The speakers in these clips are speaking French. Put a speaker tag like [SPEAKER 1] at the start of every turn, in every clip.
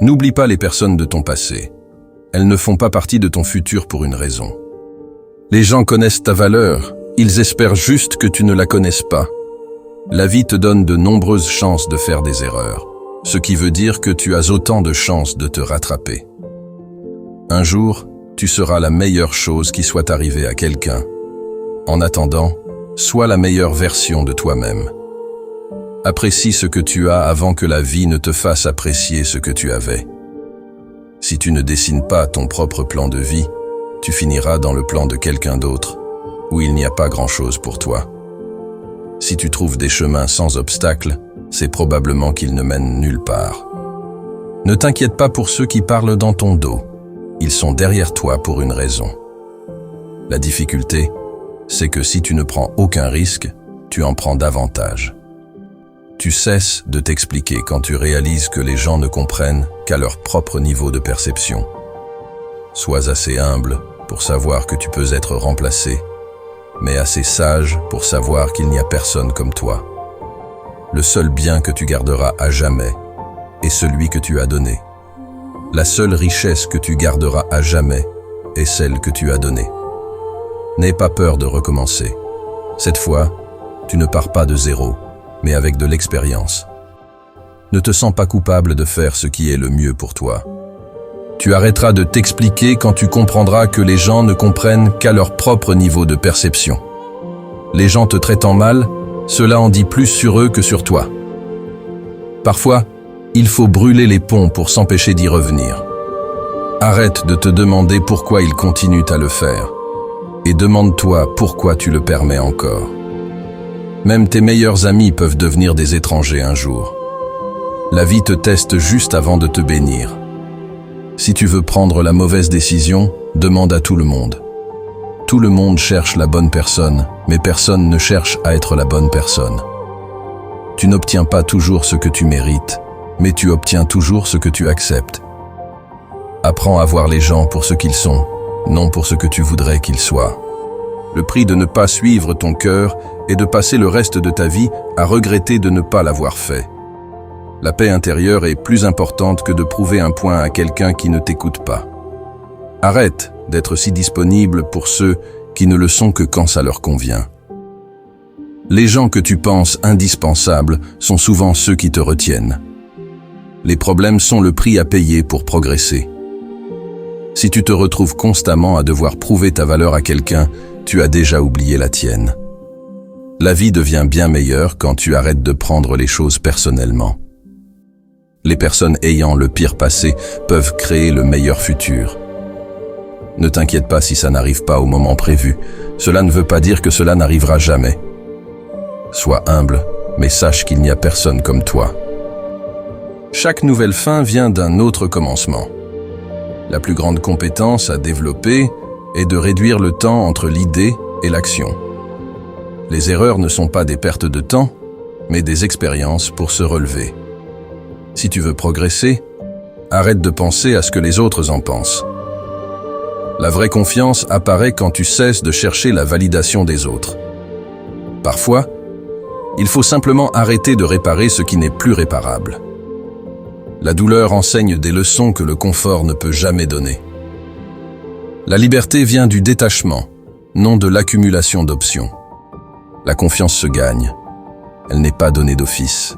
[SPEAKER 1] N'oublie pas les personnes de ton passé. Elles ne font pas partie de ton futur pour une raison. Les gens connaissent ta valeur, ils espèrent juste que tu ne la connaisses pas. La vie te donne de nombreuses chances de faire des erreurs, ce qui veut dire que tu as autant de chances de te rattraper. Un jour, tu seras la meilleure chose qui soit arrivée à quelqu'un. En attendant, sois la meilleure version de toi-même. Apprécie ce que tu as avant que la vie ne te fasse apprécier ce que tu avais. Si tu ne dessines pas ton propre plan de vie, tu finiras dans le plan de quelqu'un d'autre, où il n'y a pas grand-chose pour toi. Si tu trouves des chemins sans obstacles, c'est probablement qu'ils ne mènent nulle part. Ne t'inquiète pas pour ceux qui parlent dans ton dos. Ils sont derrière toi pour une raison. La difficulté, c'est que si tu ne prends aucun risque, tu en prends davantage. Tu cesses de t'expliquer quand tu réalises que les gens ne comprennent qu'à leur propre niveau de perception. Sois assez humble pour savoir que tu peux être remplacé, mais assez sage pour savoir qu'il n'y a personne comme toi. Le seul bien que tu garderas à jamais est celui que tu as donné. La seule richesse que tu garderas à jamais est celle que tu as donnée. N'aie pas peur de recommencer. Cette fois, tu ne pars pas de zéro, mais avec de l'expérience. Ne te sens pas coupable de faire ce qui est le mieux pour toi. Tu arrêteras de t'expliquer quand tu comprendras que les gens ne comprennent qu'à leur propre niveau de perception. Les gens te traitant mal, cela en dit plus sur eux que sur toi. Parfois, il faut brûler les ponts pour s'empêcher d'y revenir. Arrête de te demander pourquoi ils continuent à le faire, et demande-toi pourquoi tu le permets encore. Même tes meilleurs amis peuvent devenir des étrangers un jour. La vie te teste juste avant de te bénir. Si tu veux prendre la mauvaise décision, demande à tout le monde. Tout le monde cherche la bonne personne, mais personne ne cherche à être la bonne personne. Tu n'obtiens pas toujours ce que tu mérites, mais tu obtiens toujours ce que tu acceptes. Apprends à voir les gens pour ce qu'ils sont, non pour ce que tu voudrais qu'ils soient. Le prix de ne pas suivre ton cœur est de passer le reste de ta vie à regretter de ne pas l'avoir fait. La paix intérieure est plus importante que de prouver un point à quelqu'un qui ne t'écoute pas. Arrête d'être si disponible pour ceux qui ne le sont que quand ça leur convient. Les gens que tu penses indispensables sont souvent ceux qui te retiennent. Les problèmes sont le prix à payer pour progresser. Si tu te retrouves constamment à devoir prouver ta valeur à quelqu'un, tu as déjà oublié la tienne. La vie devient bien meilleure quand tu arrêtes de prendre les choses personnellement. Les personnes ayant le pire passé peuvent créer le meilleur futur. Ne t'inquiète pas si ça n'arrive pas au moment prévu. Cela ne veut pas dire que cela n'arrivera jamais. Sois humble, mais sache qu'il n'y a personne comme toi. Chaque nouvelle fin vient d'un autre commencement. La plus grande compétence à développer est de réduire le temps entre l'idée et l'action. Les erreurs ne sont pas des pertes de temps, mais des expériences pour se relever. Si tu veux progresser, arrête de penser à ce que les autres en pensent. La vraie confiance apparaît quand tu cesses de chercher la validation des autres. Parfois, il faut simplement arrêter de réparer ce qui n'est plus réparable. La douleur enseigne des leçons que le confort ne peut jamais donner. La liberté vient du détachement, non de l'accumulation d'options. La confiance se gagne, elle n'est pas donnée d'office.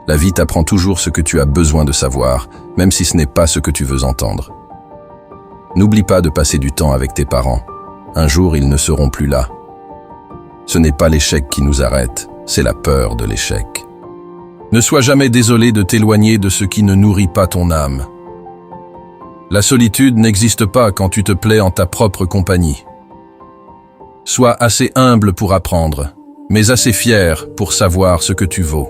[SPEAKER 1] La vie t'apprend toujours ce que tu as besoin de savoir, même si ce n'est pas ce que tu veux entendre. N'oublie pas de passer du temps avec tes parents. Un jour, ils ne seront plus là. Ce n'est pas l'échec qui nous arrête, c'est la peur de l'échec. Ne sois jamais désolé de t'éloigner de ce qui ne nourrit pas ton âme. La solitude n'existe pas quand tu te plais en ta propre compagnie. Sois assez humble pour apprendre, mais assez fier pour savoir ce que tu vaux.